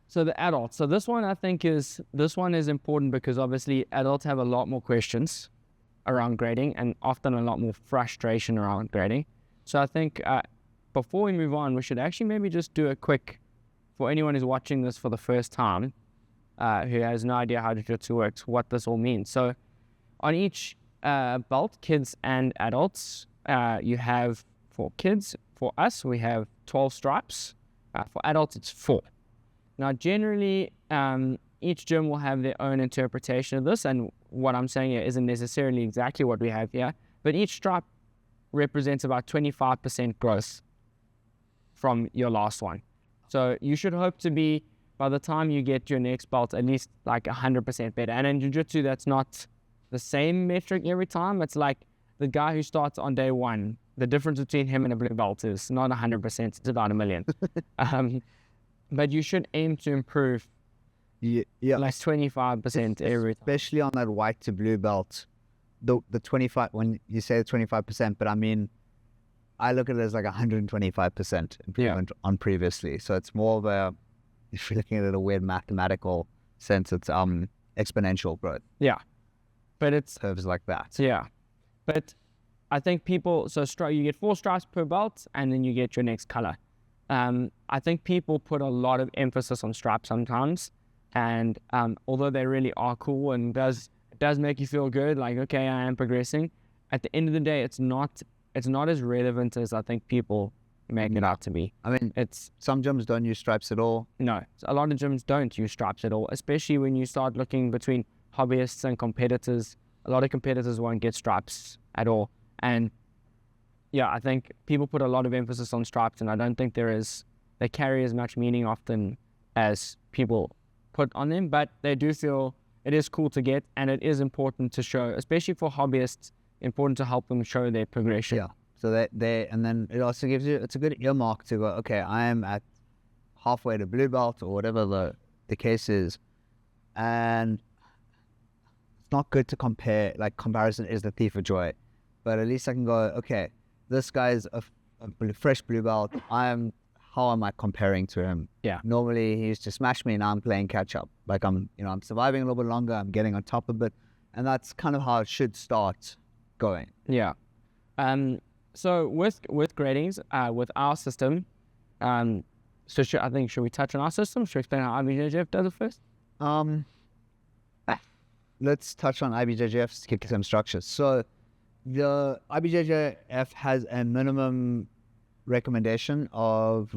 So the adults. So this one is important because obviously adults have a lot more questions around grading and often a lot more frustration around grading. So I think before we move on, we should actually maybe just do a quick, for anyone who's watching this for the first time, who has no idea how Jiu-Jitsu works, what this all means. So on each belt, kids and adults, you have, for kids, for us, we have 12 stripes. For adults, it's 4. Now, generally, each gym will have their own interpretation of this, and what I'm saying here isn't necessarily exactly what we have here, but each stripe represents about 25% growth from your last one. So you should hope to be, by the time you get your next belt, at least like 100% better. And in Jiu-Jitsu, that's not the same metric every time. It's like the guy who starts on day 1, the difference between him and a blue belt is not 100%, it's about 1,000,000. But you should aim to improve like 25% every time. Especially on that white to blue belt, the 25, when you say 25%, but I mean, I look at it as like 125% improvement on previously. So it's more of a, if you're looking at it in a weird mathematical sense, it's exponential growth. Yeah. But it's curves like that. Yeah. But I think people, so you get 4 stripes per belt and then you get your next color. I think people put a lot of emphasis on stripes sometimes, and although they really are cool and it does make you feel good, like, okay, I am progressing, at the end of the day, it's not as relevant as I think people make it out to be. I mean, some gyms don't use stripes at all. No, a lot of gyms don't use stripes at all, especially when you start looking between hobbyists and competitors. A lot of competitors won't get stripes at all, and yeah, I think people put a lot of emphasis on stripes, and I don't think they carry as much meaning often as people put on them, but they do feel it is cool to get, and it is important to show, especially for hobbyists, important to help them show their progression. Yeah, so and then it also gives you, it's a good earmark to go, okay, I am at halfway to blue belt or whatever the case is, and it's not good to compare, like comparison is the thief of joy, but at least I can go, okay, this guy's a fresh blue belt. How am I comparing to him? Yeah. Normally he used to smash me, now I'm playing catch up. Like I'm surviving a little bit longer. I'm getting on top of it, and that's kind of how it should start going. Yeah. So with gradings, with our system, should we touch on our system? Should we explain how IBJJF does it first? Let's touch on IBJJF's kick some structures. So the IBJJF has a minimum recommendation of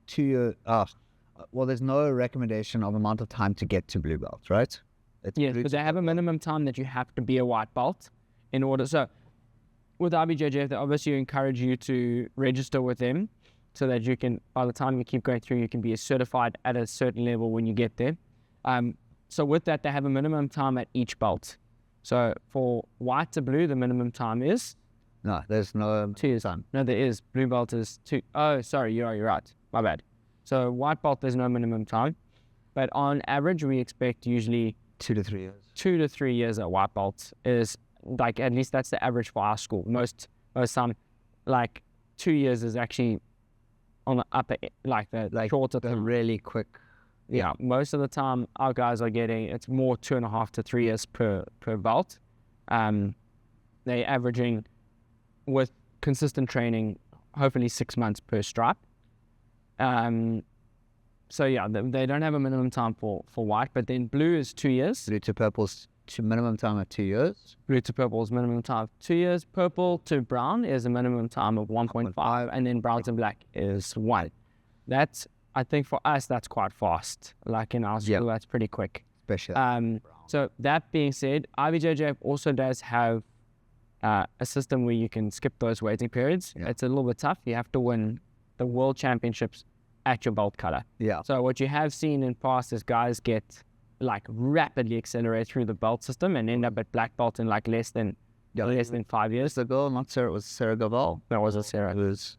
2 years. Well, there's no recommendation of amount of time to get to blue belt, right? Yes, but they have a minimum time that you have to be a white belt in order. So with IBJJF, they obviously encourage you to register with them so that you can, by the time you keep going through, you can be certified at a certain level when you get there. So with that, they have a minimum time at each belt. So for white to blue, the minimum time is? No, there's no 2 years. time. No, there is. Blue belt is 2. Oh, sorry, you're right. My bad. So white belt, there's no minimum time. But on average, we expect usually 2 to 3 years. 2 to 3 years at white belt is, like, at least that's the average for our school. Most time, like 2 years is actually on the upper, like shorter the time. really quick. Yeah, most of the time our guys are getting, it's more 2.5 to 3 years per belt. They're averaging, with consistent training, hopefully 6 months per stripe. So yeah, they don't have a minimum time for white, but then blue is 2 years. Blue to purple's minimum time of 2 years. Blue to purple is minimum time of 2 years. Purple to brown is a minimum time of 1.5, and then brown to black is 1. That's, I think for us, that's quite fast. Like in our school, that's pretty quick. Especially. So that being said, IBJJF also does have a system where you can skip those waiting periods. Yeah. It's a little bit tough. You have to win the world championships at your belt color. Yeah. So what you have seen in past is guys get like rapidly accelerate through the belt system and end up at black belt in like less than 5 years. The girl, not Sarah, it was Sarah Gaval. That was a Sarah. It was,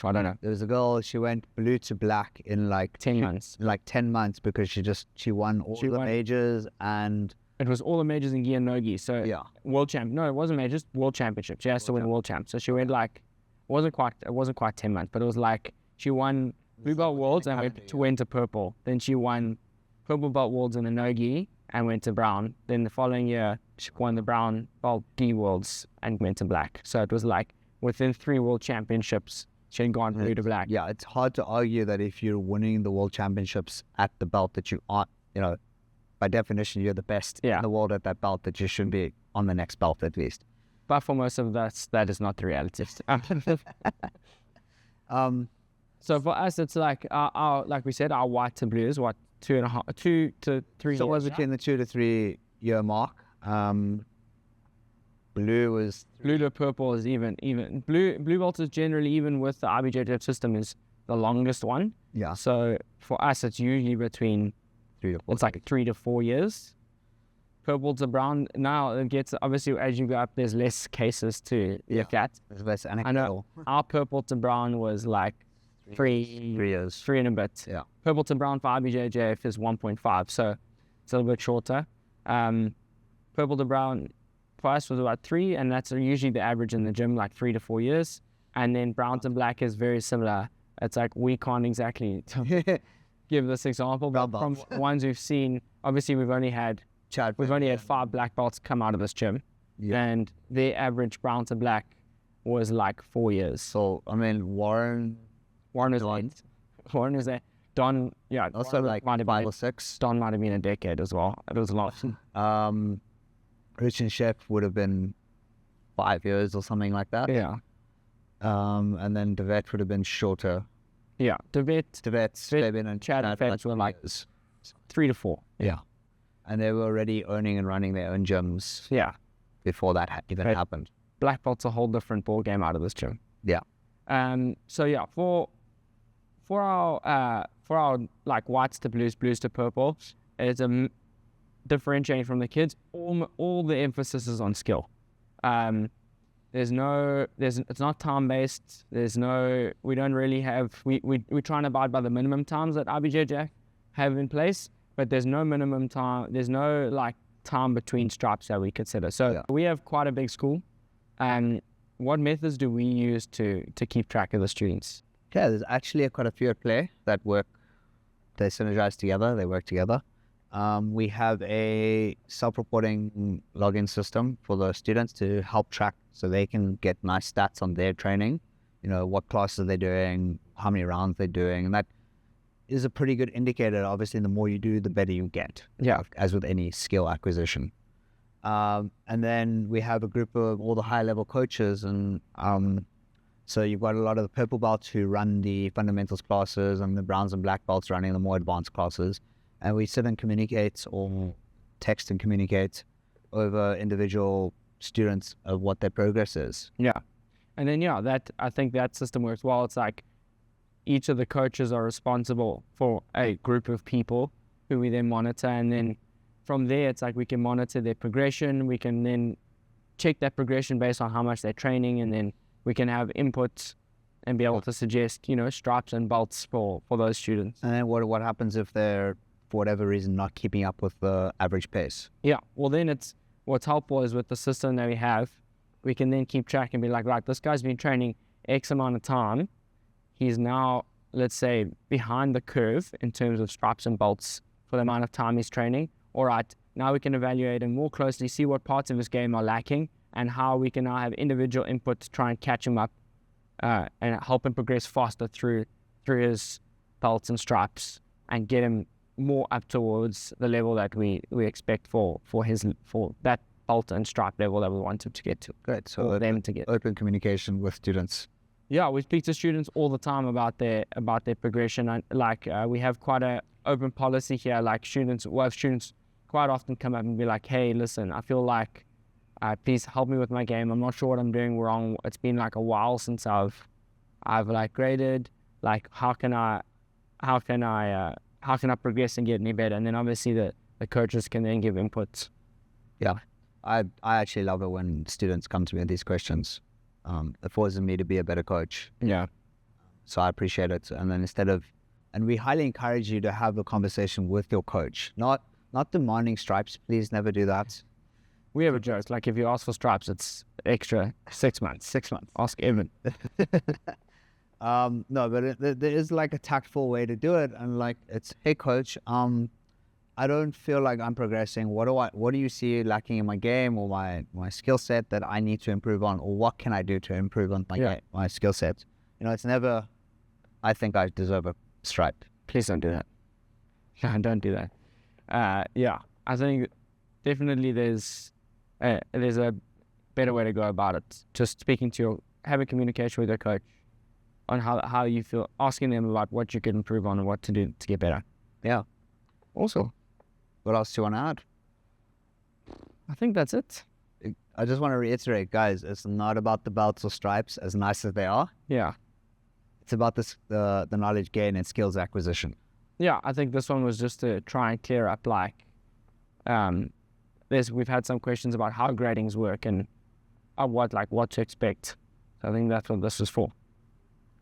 I don't know. There was a girl, she went blue to black in like 10 months. Like 10 months because she won all the majors, and it was all the majors in gi and no gi. So world champ. No, it wasn't majors, world championships. She has to win world champ. So she went like, it wasn't quite 10 months, but it was like she won blue belt worlds and went to purple. Then she won purple belt worlds in the no-gi and went to brown. Then the following year, she won the brown belt gi worlds and went to black. So it was like within 3 world championships, she had gone blue to black. Yeah, it's hard to argue that if you're winning the world championships at the belt that you aren't, by definition, you're the best in the world at that belt, that you should be on the next belt at least. But for most of us, that is not the reality. So for us, it's like like we said, our white to blue is 2 to 3 years. So it was between the 2 to 3 year mark. Blue to purple is even. Blue belt is generally, even with the IBJJF system, is the longest one. Yeah. So for us, it's usually between 3 to 4 years. Purple to brown. Now it gets, obviously, as you go up, there's less cases to look at. There's less anecdotal. I know our purple to brown was like 3 years, 3 and a bit. Yeah. Purple to brown for IBJJF is 1.5, so it's a little bit shorter. Purple to brown for us was about 3, and that's usually the average in the gym, like 3 to 4 years. And then brown to black is very similar. It's like we can't exactly give this example, but from ones we've seen, obviously we've only had 5 black belts come out of this gym, and their average brown to black was like 4 years. So I mean, Warren was 8. Warren was there. Don, also like 5 or 6. Don might have been a decade as well. It was a lot. Rich and Chef would have been 5 years or something like that. Yeah. And then Devet would have been shorter. Yeah, Devet, Fabian and Chad and Fetch were like 3 to 4. Yeah. And they were already owning and running their own gyms. Yeah. Before that even happened. Black belt's a whole different ball game out of this gym. Yeah. So yeah, for our like whites to blues to purple, it's differentiating from the kids. All the emphasis is on skill. It's not time based. We don't really have, we try and abide by the minimum times that IBJJ have in place, but there's no minimum time. There's no like time between stripes that we consider. So we have quite a big school. What methods do we use to keep track of the students? Yeah, there's actually quite a few at play that work. They synergize together. They work together. We have a self-reporting login system for the students to help track, so they can get nice stats on their training. What classes they're doing, how many rounds they're doing, and that is a pretty good indicator. Obviously, the more you do, the better you get. Yeah. As with any skill acquisition. And then we have a group of all the high-level coaches, and so you've got a lot of the purple belts who run the fundamentals classes, and the browns and black belts running the more advanced classes. And we sit and communicate, or text and communicate over individual students of what their progress is. Yeah. And then, I think that system works well. It's like each of the coaches are responsible for a group of people who we then monitor. And then from there, it's like we can monitor their progression. We can then check that progression based on how much they're training. And then we can have input and be able to suggest, stripes and belts for those students. And then what happens if they're, for whatever reason, not keeping up with the average pace? Yeah, well then what's helpful is with the system that we have, we can then keep track and be like, right, this guy's been training X amount of time. He's now, let's say, behind the curve in terms of stripes and belts for the amount of time he's training. All right, now we can evaluate him more closely, see what parts of his game are lacking, and how we can now have individual input to try and catch him up and help him progress faster through his belts and stripes and get him more up towards the level that we expect for that belt and stripe level that we want him to get to. Great. So them to get open communication with students. Yeah, we speak to students all the time about their progression. And we have quite a open policy here. Like students quite often come up and be like, "Hey, listen, I feel like please help me with my game. I'm not sure what I'm doing wrong. It's been like a while since I've like graded. Like how can I progress and get any better?" And then obviously the coaches can then give inputs. Yeah, I actually love it when students come to me with these questions. It forces me to be a better coach. Yeah. So I appreciate it. And then and we highly encourage you to have a conversation with your coach. Not demanding stripes. Please never do that. We have a joke. Like if you ask for stripes, it's extra 6 months. 6 months. Ask Evan. No, but there is like a tactful way to do it, and like it's, hey coach, I don't feel like I'm progressing. What do you see lacking in my game or my skill set that I need to improve on, or what can I do to improve on my skill set? It's never, I think I deserve a stripe. Please don't do that. No, don't do that. Yeah, I think definitely there's a better way to go about it. Just having communication with your coach on how you feel, asking them about what you can improve on and what to do to get better. Yeah. Also, what else do you want to add? I think that's it. I just want to reiterate, guys, it's not about the belts or stripes, as nice as they are. Yeah. It's about the knowledge gain and skills acquisition. Yeah, I think this one was just to try and clear up, we've had some questions about how gradings work and what to expect. So I think that's what this is for.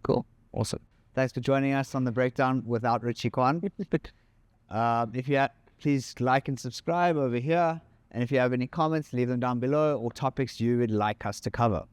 Cool. Awesome. Thanks for joining us on the breakdown without Richie Kwan. Please like and subscribe over here. And if you have any comments, leave them down below, or topics you would like us to cover.